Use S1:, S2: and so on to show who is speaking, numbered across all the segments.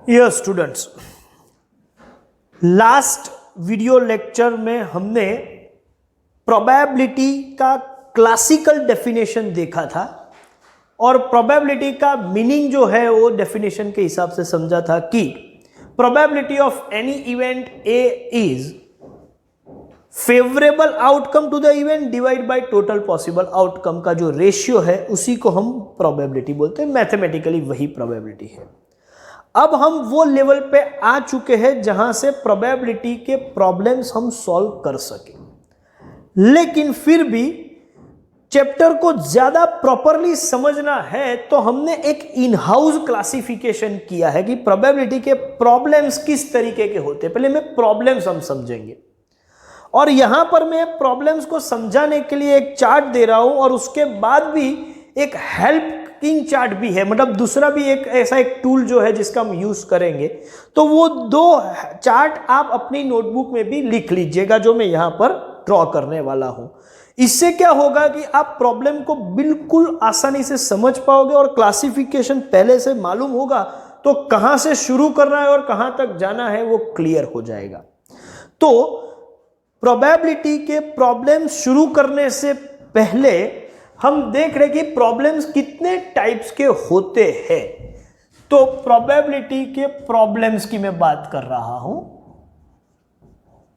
S1: Dear students, last video lecture में हमने probability का क्लासिकल डेफिनेशन देखा था और प्रोबेबिलिटी का मीनिंग जो है वो डेफिनेशन के हिसाब से समझा था कि probability of any event A is favourable outcome to the event divide by total possible outcome का जो रेशियो है उसी को हम प्रोबेबिलिटी बोलते हैं। मैथमेटिकली वही प्रोबेबिलिटी है। अब हम वो लेवल पे आ चुके हैं जहां से प्रोबेबिलिटी के प्रॉब्लम्स हम सॉल्व कर सके, लेकिन फिर भी चैप्टर को ज्यादा प्रॉपरली समझना है तो हमने एक इन हाउस क्लासिफिकेशन किया है कि प्रोबेबिलिटी के प्रॉब्लम्स किस तरीके के होते हैं। पहले में प्रॉब्लम्स हम समझेंगे और यहां पर मैं प्रॉब्लम्स को समझाने के लिए एक चार्ट दे रहा हूं और उसके बाद भी एक हेल्पिंग चार्ट भी है, मतलब दूसरा भी एक ऐसा एक टूल जो है जिसका हम यूज करेंगे। तो वो दो चार्ट आप अपनी नोटबुक में भी लिख लीजिएगा जो मैं यहां पर ड्रॉ करने वाला हूं। इससे क्या होगा कि आप प्रॉब्लम को बिल्कुल आसानी से समझ पाओगे और क्लासिफिकेशन पहले से मालूम होगा तो कहां से शुरू करना है और कहां तक जाना है वो क्लियर हो जाएगा। तो प्रोबेबिलिटी के प्रॉब्लम शुरू करने से पहले हम देख रहे कि प्रॉब्लम्स कितने टाइप्स के होते हैं। तो प्रोबेबिलिटी के प्रॉब्लम्स की मैं बात कर रहा हूं,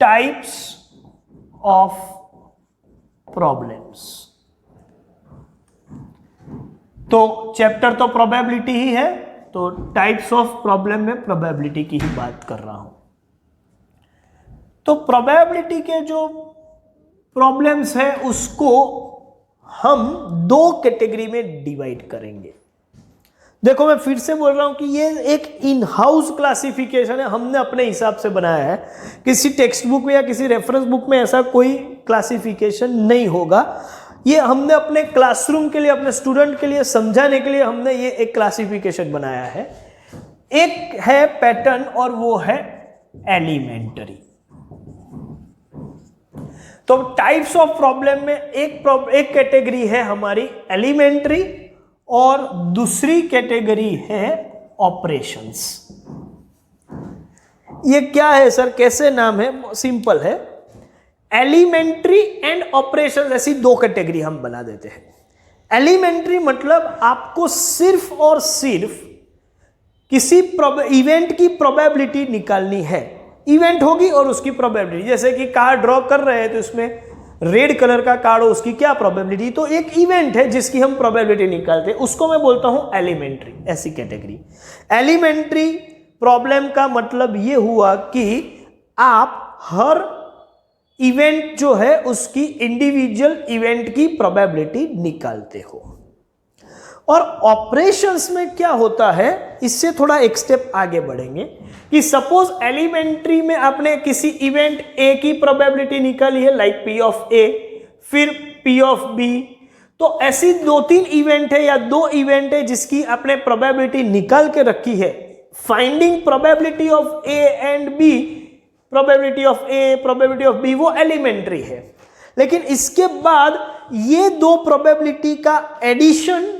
S1: टाइप्स ऑफ प्रॉब्लम्स। तो चैप्टर तो प्रोबेबिलिटी ही है, तो टाइप्स ऑफ प्रॉब्लम में प्रोबेबिलिटी की ही बात कर रहा हूं। तो प्रोबेबिलिटी के जो प्रॉब्लम्स है उसको हम दो कैटेगरी में डिवाइड करेंगे। देखो मैं फिर से बोल रहा हूं कि ये एक इन हाउस क्लासिफिकेशन है, हमने अपने हिसाब से बनाया है। किसी टेक्स्ट बुक में या किसी रेफरेंस बुक में ऐसा कोई क्लासिफिकेशन नहीं होगा। ये हमने अपने क्लासरूम के लिए, अपने स्टूडेंट के लिए समझाने के लिए हमने ये एक क्लासिफिकेशन बनाया है। एक है पैटर्न और वो है एलिमेंट्री। तो टाइप्स ऑफ प्रॉब्लम में एक कैटेगरी है हमारी एलिमेंट्री और दूसरी कैटेगरी है ऑपरेशंस। ये क्या है सर, कैसे नाम है? सिंपल है, एलिमेंट्री एंड ऑपरेशंस, ऐसी दो कैटेगरी हम बना देते हैं। एलिमेंट्री मतलब आपको सिर्फ और सिर्फ किसी इवेंट की प्रोबेबिलिटी निकालनी है। इवेंट होगी और उसकी प्रोबेबिलिटी, जैसे कि कार्ड ड्रॉ कर रहे हैं तो इसमें रेड कलर का कार्ड हो, उसकी क्या प्रोबेबिलिटी, तो एक इवेंट है जिसकी हम प्रोबेबिलिटी निकालते हैं, उसको मैं बोलता हूं एलिमेंट्री। ऐसी कैटेगरी एलिमेंट्री प्रॉब्लम का मतलब ये हुआ कि आप हर इवेंट जो है उसकी इंडिविजुअल इवेंट की प्रोबेबिलिटी निकालते हो। और ऑपरेशंस में क्या होता है, इससे थोड़ा एक स्टेप आगे बढ़ेंगे कि सपोज एलिमेंट्री में आपने किसी इवेंट ए की प्रोबेबिलिटी निकाली है, लाइक पी ऑफ ए, फिर पी ऑफ बी। तो ऐसी दो तीन इवेंट है या दो इवेंट है जिसकी आपने प्रोबेबिलिटी निकाल के रखी है। Finding probability of A and B, probability of A, probability of B, वो एलिमेंट्री है। लेकिन इसके बाद ये दो प्रोबेबिलिटी का एडिशन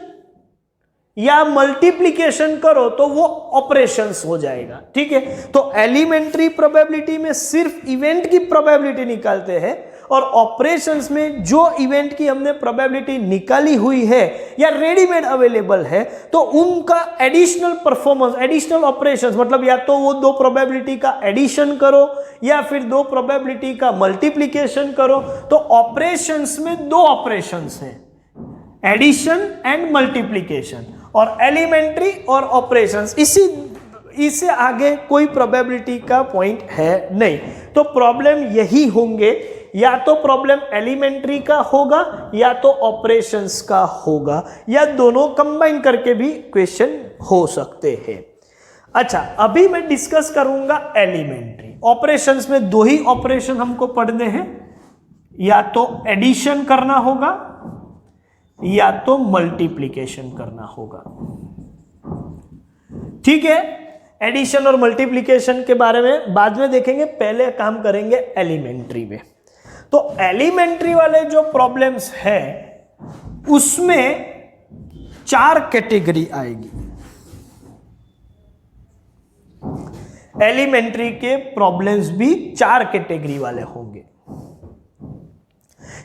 S1: या मल्टीप्लिकेशन करो तो वो ऑपरेशंस हो जाएगा। ठीक है, तो एलिमेंट्री प्रोबेबिलिटी में सिर्फ इवेंट की प्रोबेबिलिटी निकालते हैं और ऑपरेशंस में जो इवेंट की हमने प्रोबेबिलिटी निकाली हुई है या रेडीमेड अवेलेबल है तो उनका एडिशनल परफॉर्मेंस, एडिशनल ऑपरेशंस, मतलब या तो वो दो प्रोबेबिलिटी का एडिशन करो या फिर दो प्रोबेबिलिटी का मल्टीप्लिकेशन करो। तो ऑपरेशंस में दो ऑपरेशंस हैं, एडिशन एंड मल्टीप्लिकेशन, और एलिमेंट्री और ऑपरेशंस। इससे आगे कोई प्रोबेबिलिटी का पॉइंट है नहीं। तो प्रॉब्लम यही होंगे, या तो प्रॉब्लम एलिमेंट्री का होगा या तो ऑपरेशंस का होगा, या दोनों कंबाइन करके भी क्वेश्चन हो सकते हैं। अच्छा, अभी मैं डिस्कस करूंगा एलिमेंट्री। ऑपरेशंस में दो ही ऑपरेशन हमको पढ़ने हैं, या तो एडिशन करना होगा या तो मल्टीप्लिकेशन करना होगा। ठीक है, एडिशन और मल्टीप्लिकेशन के बारे में बाद में देखेंगे, पहले काम करेंगे एलिमेंट्री में। तो एलिमेंट्री वाले जो प्रॉब्लम्स है उसमें चार कैटेगरी आएगी। एलिमेंट्री के प्रॉब्लम्स भी 4 कैटेगरी वाले होंगे।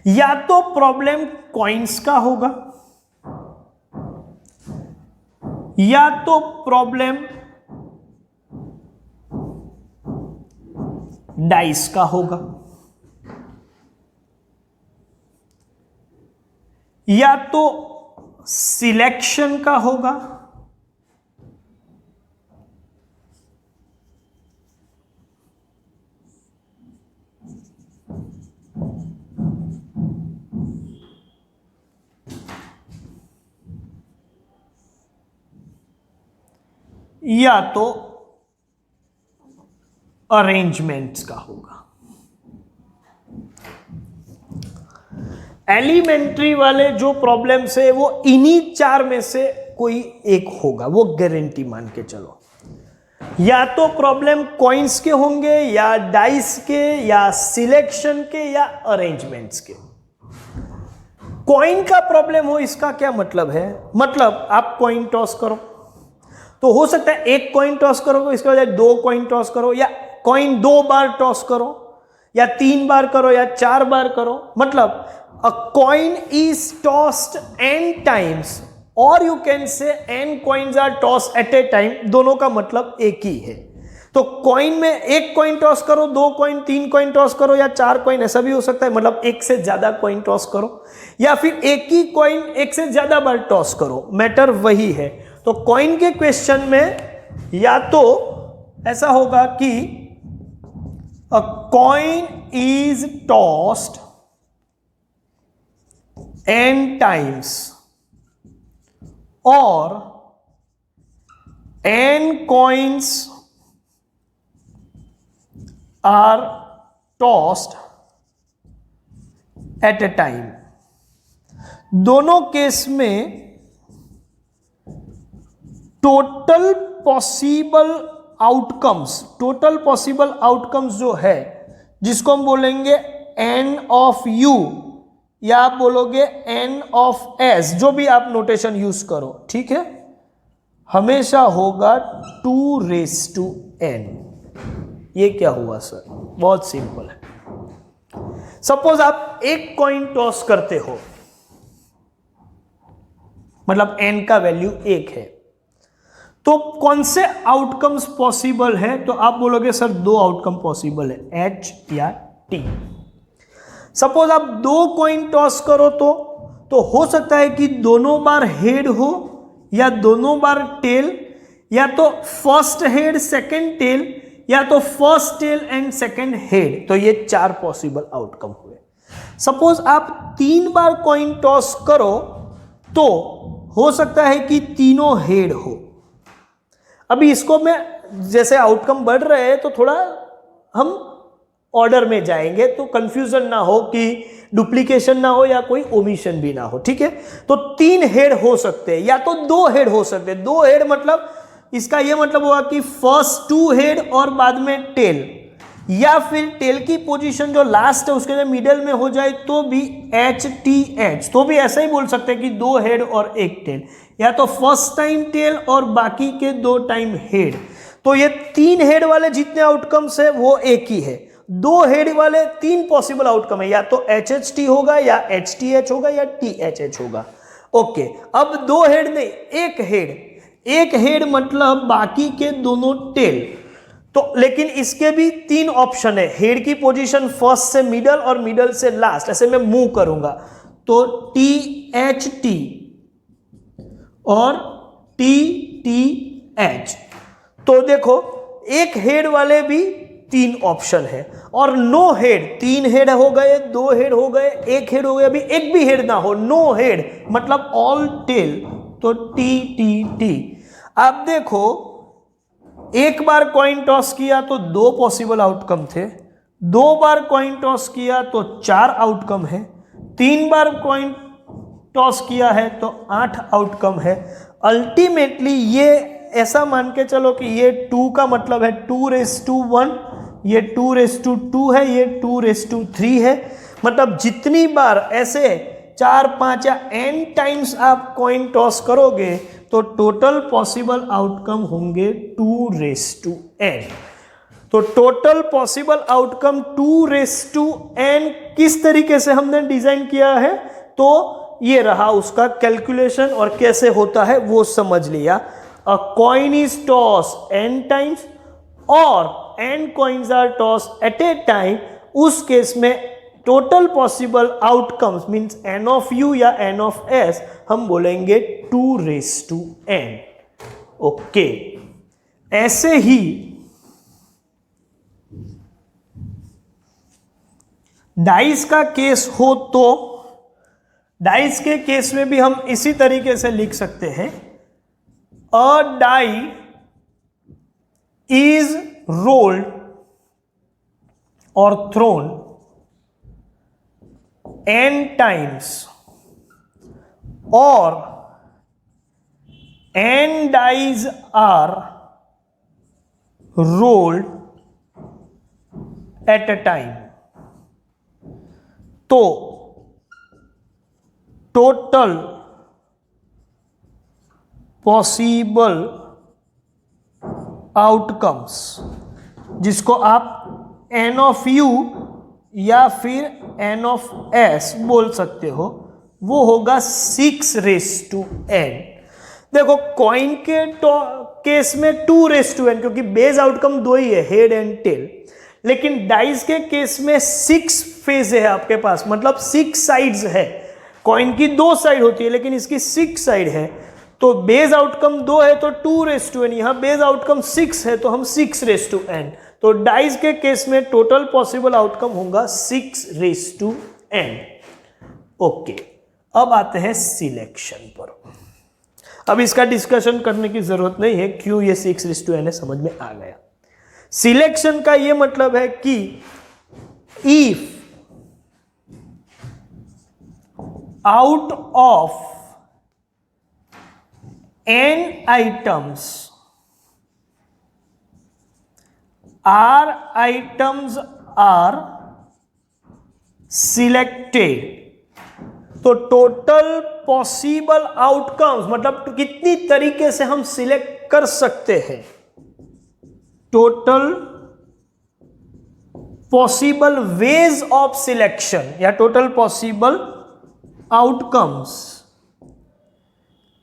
S1: या तो प्रॉब्लम कॉइन्स का होगा, या तो प्रॉब्लम डाइस का होगा, या तो सिलेक्शन का होगा, या तो अरेंजमेंट्स का होगा। एलिमेंट्री वाले जो प्रॉब्लम्स है वो इन्हीं 4 में से कोई एक होगा, वो गारंटी मान के चलो। या तो प्रॉब्लम कॉइन्स के होंगे, या डाइस के, या सिलेक्शन के, या अरेंजमेंट्स के। कॉइन का प्रॉब्लम हो इसका क्या मतलब है? मतलब आप कॉइन टॉस करो तो हो सकता है एक कॉइन टॉस करो, इसके बजाय 2 कॉइन टॉस करो, या कॉइन 2 बार टॉस करो, या 3 बार करो, या 4 बार करो। मतलब a coin is tossed n times, और you can say n coins are toss at a time. दोनों का मतलब एक ही है। तो कॉइन में एक कॉइन टॉस करो, 2 कॉइन, 3 कॉइन टॉस करो, या 4 कॉइन, ऐसा भी हो सकता है। मतलब एक से ज्यादा कॉइन टॉस करो, या फिर एक ही कॉइन एक से ज्यादा बार टॉस करो, मैटर वही है। तो कॉइन के क्वेश्चन में या तो ऐसा होगा कि अ coin is tossed n times, और n coins are tossed at a time। दोनों केस में टोटल पॉसिबल आउटकम्स जो है, जिसको हम बोलेंगे n ऑफ u, या आप बोलोगे n ऑफ s, जो भी आप नोटेशन यूज करो, ठीक है, हमेशा होगा 2n। ये क्या हुआ सर? बहुत सिंपल है। सपोज आप एक कॉइन टॉस करते हो, मतलब n का वैल्यू 1 है, तो कौन से आउटकम्स पॉसिबल है? तो आप बोलोगे सर 2 आउटकम पॉसिबल है, h या t। सपोज आप 2 कॉइन टॉस करो तो हो सकता है कि दोनों बार हेड हो, या दोनों बार टेल, या तो फर्स्ट हेड सेकंड टेल, या तो first tail and second head. तो ये 4 पॉसिबल आउटकम हुए। सपोज आप 3 बार कॉइन टॉस करो तो हो सकता है कि तीनों हेड हो। अभी इसको मैं, जैसे आउटकम बढ़ रहे हैं तो थोड़ा हम ऑर्डर में जाएंगे, तो कंफ्यूजन ना हो, कि डुप्लीकेशन ना हो, या कोई ओमिशन भी ना हो, ठीक है। तो 3 हेड हो सकते हैं, या तो 2 हेड हो सकते हैं। 2 हेड मतलब इसका ये मतलब होगा कि फर्स्ट 2 हेड और बाद में टेल, या फिर टेल की पोजीशन जो लास्ट है उसके मिडिल में हो जाए तो भी HTH, तो भी ऐसा ही बोल सकते हैं कि 2 हेड और 1 टेल, या तो फर्स्ट टाइम टेल और बाकी के 2 टाइम हेड। तो ये 3 हेड वाले जितने आउटकम्स है वो एक ही है। 2 हेड वाले 3 पॉसिबल आउटकम है, या तो HHT होगा, या HTH होगा, या THH होगा। ओके, अब 2 हेड नहीं, एक हेड मतलब बाकी के दोनों टेल। तो लेकिन इसके भी 3 ऑप्शन है। हेड की पोजीशन फर्स्ट से मिडल और मिडल से लास्ट, ऐसे मैं मूव करूंगा तो THT और TTH। तो देखो एक हेड वाले भी 3 ऑप्शन है, और नो हेड, 3 हेड हो गए, 2 हेड हो गए, 1 हेड हो गए, अभी एक भी हेड ना हो, नो हेड मतलब ऑल टेल, तो TTT। अब देखो एक बार कॉइन टॉस किया तो 2 पॉसिबल आउटकम थे, 2 बार कॉइन टॉस किया तो 4 आउटकम है, 3 बार कॉइन टॉस किया है तो 8 आउटकम है। अल्टीमेटली ये ऐसा मान के चलो कि ये 2 का मतलब है 2:1, ये 2:2 है, ये 2:3 है। मतलब जितनी बार ऐसे 4, 5 या n टाइम्स आप कॉइन टॉस करोगे तो टोटल पॉसिबल आउटकम होंगे 2:n। तो टोटल पॉसिबल आउटकम 2n किस तरीके से हमने डिजाइन किया है, तो ये रहा उसका कैलकुलेशन, और कैसे होता है वो समझ लिया। A coin is toss n times और n coins are toss at a time, उस केस में total possible outcomes means n of u या n ऑफ s हम बोलेंगे 2n। ओके, ऐसे ही डाइस का केस हो तो डाइस के केस में भी हम इसी तरीके से लिख सकते हैं, अ डाई इज रोल्ड और थ्रोन n टाइम्स और n dies are rolled at a time, तो टोटल पॉसिबल आउटकम्स, जिसको आप n ऑफ u या फिर n ऑफ s बोल सकते हो, वो होगा 6n। देखो कॉइन के केस में 2n, क्योंकि बेस आउटकम दो ही है, हेड एंड टेल, लेकिन डाइस के केस में 6 फेज है आपके पास, मतलब 6 साइड्स है। कॉइन की 2 साइड होती है लेकिन इसकी 6 साइड है, तो बेस आउटकम 2 है तो 2n, यहां बेस आउटकम 6 है तो हम 6n। तो डाइस के केस में टोटल पॉसिबल आउटकम होगा 6n। ओके, अब आते हैं सिलेक्शन पर। अब इसका डिस्कशन करने की जरूरत नहीं है, क्यों ये 6n है समझ में आ गया। सिलेक्शन का ये मतलब है कि if out of n items items are selected, तो टोटल पॉसिबल आउटकम्स मतलब कितनी तरीके से हम सिलेक्ट कर सकते हैं, total possible ways of selection या टोटल पॉसिबल आउटकम्स,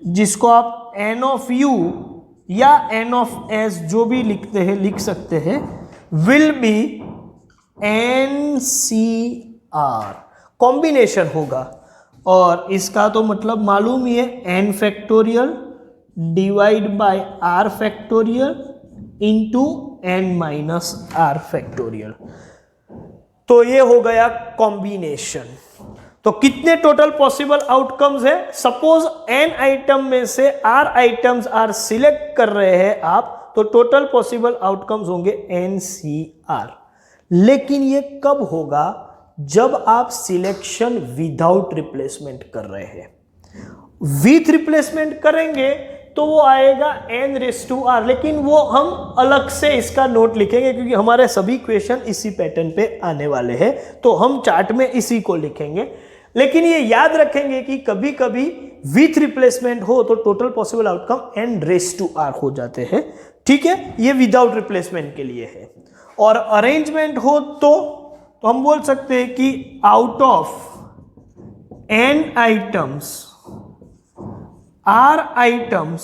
S1: जिसको आप n ऑफ u या n ऑफ s जो भी लिख सकते हैं, विल बी NCR, कॉम्बिनेशन होगा। और इसका तो मतलब मालूम ही है, n factorial divide by r factorial into n minus r factorial, तो ये हो गया कॉम्बिनेशन। तो कितने टोटल पॉसिबल आउटकम्स है, सपोज n आइटम में से r आइटम्स आर सिलेक्ट कर रहे हैं आप, तो टोटल पॉसिबल आउटकम्स होंगे NCR। लेकिन ये कब होगा, जब आप सिलेक्शन विदाउट रिप्लेसमेंट कर रहे हैं। विथ रिप्लेसमेंट करेंगे तो वो आएगा n⁻r, लेकिन वो हम अलग से इसका नोट लिखेंगे क्योंकि हमारे सभी क्वेश्चन इसी पैटर्न पे आने वाले हैं, तो हम चार्ट में इसी को लिखेंगे। लेकिन ये याद रखेंगे कि कभी कभी विथ रिप्लेसमेंट हो तो टोटल पॉसिबल आउटकम n⁻r हो जाते हैं, ठीक है, ये विदाउट रिप्लेसमेंट के लिए है। और अरेंजमेंट हो तो हम बोल सकते हैं कि out of n items r items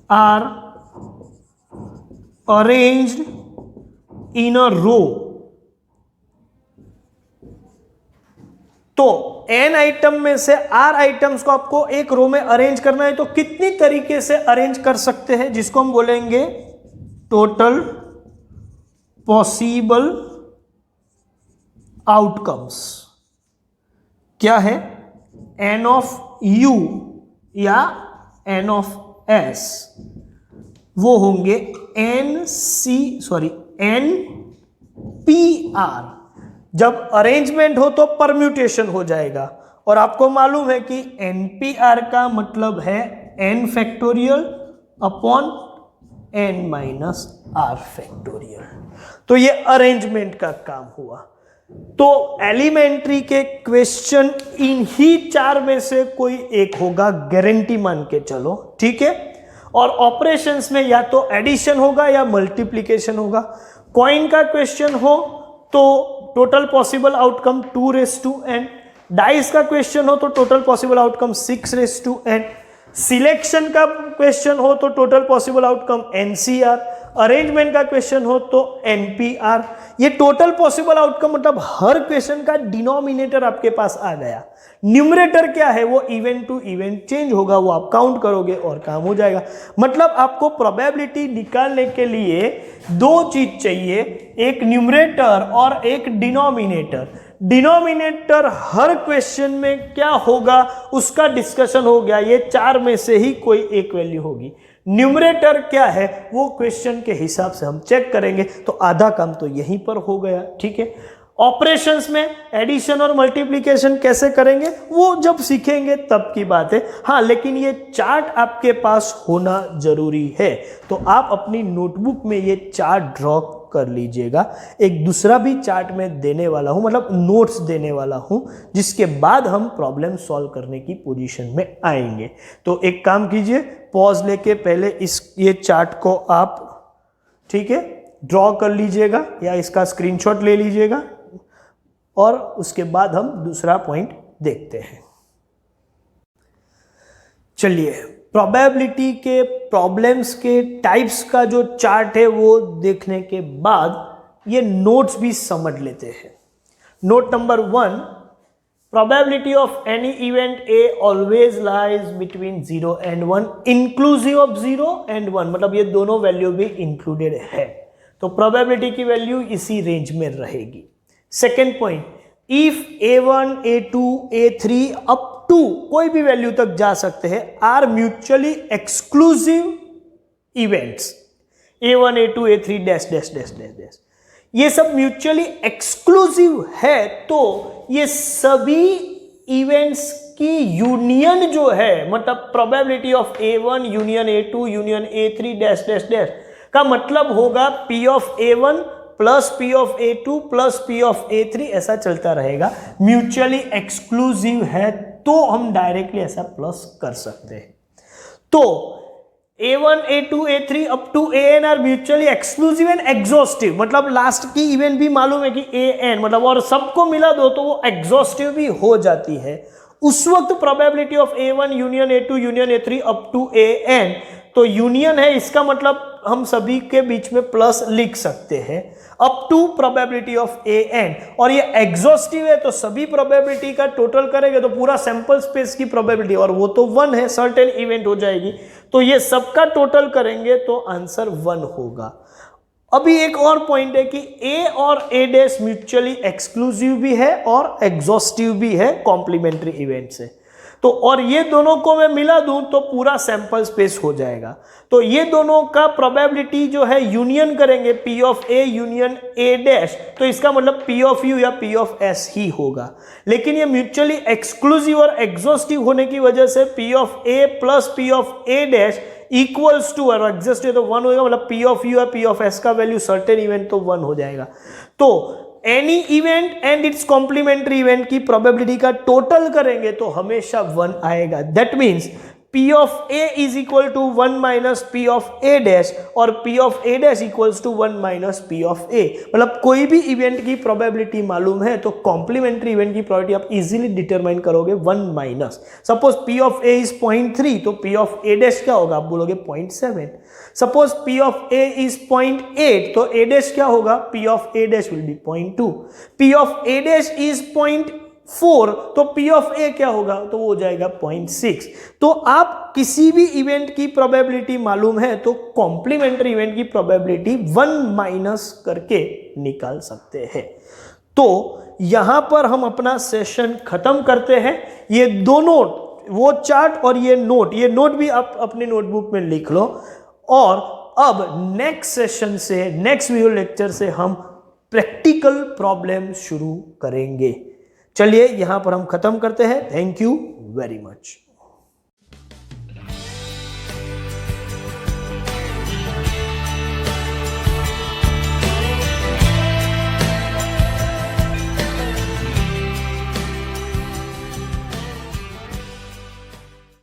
S1: are arranged in a row, तो n आइटम में से r आइटम्स को आपको एक रो में अरेंज करना है, तो कितनी तरीके से अरेंज कर सकते हैं, जिसको हम बोलेंगे टोटल पॉसिबल आउटकम्स। क्या है, n ऑफ u या n ऑफ s, वो होंगे NPR। जब अरेंजमेंट हो तो परम्यूटेशन हो जाएगा, और आपको मालूम है कि NPR का मतलब है n factorial upon n minus r factorial, तो ये अरेंजमेंट का काम हुआ। तो एलिमेंट्री के क्वेश्चन इन ही 4 में से कोई एक होगा, गारंटी मान के चलो, ठीक है। और ऑपरेशंस में या तो एडिशन होगा या मल्टीप्लिकेशन होगा। कॉइन का क्वेश्चन हो तो total possible outcome 2n, dice का क्वेश्चन हो तो total possible outcome 6n, selection का क्वेश्चन हो तो total possible outcome NCR, arrangement का क्वेश्चन हो तो NPR। ये टोटल पॉसिबल आउटकम मतलब हर क्वेश्चन का डिनोमिनेटर आपके पास आ गया। न्यूमरेटर क्या है, वो इवेंट टू इवेंट चेंज होगा, वो आप काउंट करोगे और काम हो जाएगा। मतलब आपको प्रोबेबिलिटी निकालने के लिए दो चीज चाहिए, एक न्यूमरेटर और एक डिनोमिनेटर। डिनोमिनेटर हर क्वेश्चन में क्या होगा उसका डिस्कशन हो गया, ये चार में से ही कोई एक वैल्यू होगी। न्यूमरेटर क्या है वो क्वेश्चन के हिसाब से हम चेक करेंगे, तो आधा काम तो यहीं पर हो गया। ठीक है, ऑपरेशंस में एडिशन और मल्टीप्लिकेशन कैसे करेंगे वो जब सीखेंगे तब की बात है। हाँ, लेकिन ये चार्ट आपके पास होना जरूरी है, तो आप अपनी नोटबुक में ये चार्ट ड्रॉ कर लीजिएगा। एक दूसरा भी चार्ट में देने वाला हूं, मतलब नोट्स देने वाला हूं, जिसके बाद हम प्रॉब्लम सॉल्व करने की पोजीशन में आएंगे। तो एक काम कीजिए, पॉज लेके पहले ये चार्ट को आप ठीक है ड्रॉ कर लीजिएगा या इसका स्क्रीनशॉट ले लीजिएगा, और उसके बाद हम दूसरा पॉइंट देखते हैं। चलिए, प्रोबेबिलिटी के प्रॉब्लम्स के टाइप्स का जो चार्ट है वो देखने के बाद ये नोट्स भी समझ लेते हैं। Note number 1, probability of any event a always lies between 0 and 1 inclusive of 0 and 1, मतलब ये दोनों वैल्यू भी इंक्लूडेड है, तो प्रोबेबिलिटी की वैल्यू इसी रेंज में रहेगी। Second point, if A1, A2, A3 up to कोई भी वैल्यू तक जा सकते हैं, are mutually exclusive events, A1, A2, A3 dash dash dash dash dash, ये सब म्यूचुअली एक्सक्लूसिव है, तो ये सभी इवेंट्स की यूनियन जो है, मतलब probability of A1 union A2 union A3 dash dash dash का मतलब होगा P of A1 plus P of A2 plus P of A3, ऐसा चलता रहेगा। म्यूचुअली एक्सक्लूसिव है तो हम डायरेक्टली ऐसा प्लस कर सकते हैं। तो A1, A2, A3 up to AN are mutually exclusive and exhaustive, मतलब लास्ट की इवेंट भी मालूम है कि AN, मतलब और सबको मिला दो तो वो एग्जॉस्टिव भी हो जाती है। उस वक्त probability of A1 union A2 union A3 up to AN, तो यूनियन है, इसका मतलब हम सभी के बीच में प्लस लिख सकते हैं, up to probability of AN, और ये एग्जॉस्टिव है तो सभी प्रोबेबिलिटी का टोटल करेंगे तो पूरा सैंपल स्पेस की प्रोबेबिलिटी, और वो तो 1 है, सर्टेन इवेंट हो जाएगी, तो ये सबका टोटल करेंगे तो आंसर 1 होगा। अभी एक और पॉइंट है कि A और A डैश म्यूचुअली एक्सक्लूसिव भी है और एग्जॉस्टिव भी है कॉम्प्लीमेंट्री इवेंट से, तो और ये दोनों को मैं मिला दूं तो पूरा सैंपल स्पेस हो जाएगा। तो ये दोनों का प्रोबेबिलिटी जो है यूनियन करेंगे P of A union A dash, तो इसका मतलब P ऑफ U या P ऑफ S ही होगा। लेकिन ये म्यूचुअली एक्सक्लूसिव और एग्जॉस्टिव होने की वजह से P of A plus P of A dash equals to, और एग्जॉस्टिव तो 1 होगा, मतलब P ऑफ U या P ऑफ S का वैल्यू सर्टेन इवेंट तो 1 हो जाएगा। तो any event and its complementary event की प्रोबेबिलिटी का टोटल करेंगे तो हमेशा 1 आएगा। That means P of A is equal to 1 minus P of A dash, और P of A dash equals to 1 minus P of A, मतलब कोई भी इवेंट की प्रोबेबिलिटी मालूम है तो कॉम्प्लीमेंट्री इवेंट की प्रोबेबिलिटी आप इजीली डिटरमाइन करोगे 1 minus. Suppose P of A is 0.3 तो P ऑफ A डैश क्या होगा, आप बोलोगे 0.7। Suppose P of A is 0.8 तो A डैश क्या होगा, P of A dash will be 0.2। P of A dash is 0.4 तो P ऑफ A क्या होगा, तो वो हो जाएगा 0.6। तो आप किसी भी इवेंट की प्रोबेबिलिटी मालूम है तो कॉम्प्लीमेंट्री इवेंट की प्रोबेबिलिटी 1 माइनस करके निकाल सकते हैं। तो यहां पर हम अपना सेशन खत्म करते हैं। ये दोनों, वो चार्ट और ये नोट भी आप अपने नोटबुक में लिख लो, और अब नेक्स्ट सेशन से, नेक्स्ट वीडियो लेक्चर से हम प्रैक्टिकल प्रॉब्लम शुरू करेंगे। चलिए यहां पर हम खत्म करते हैं। Thank you very much.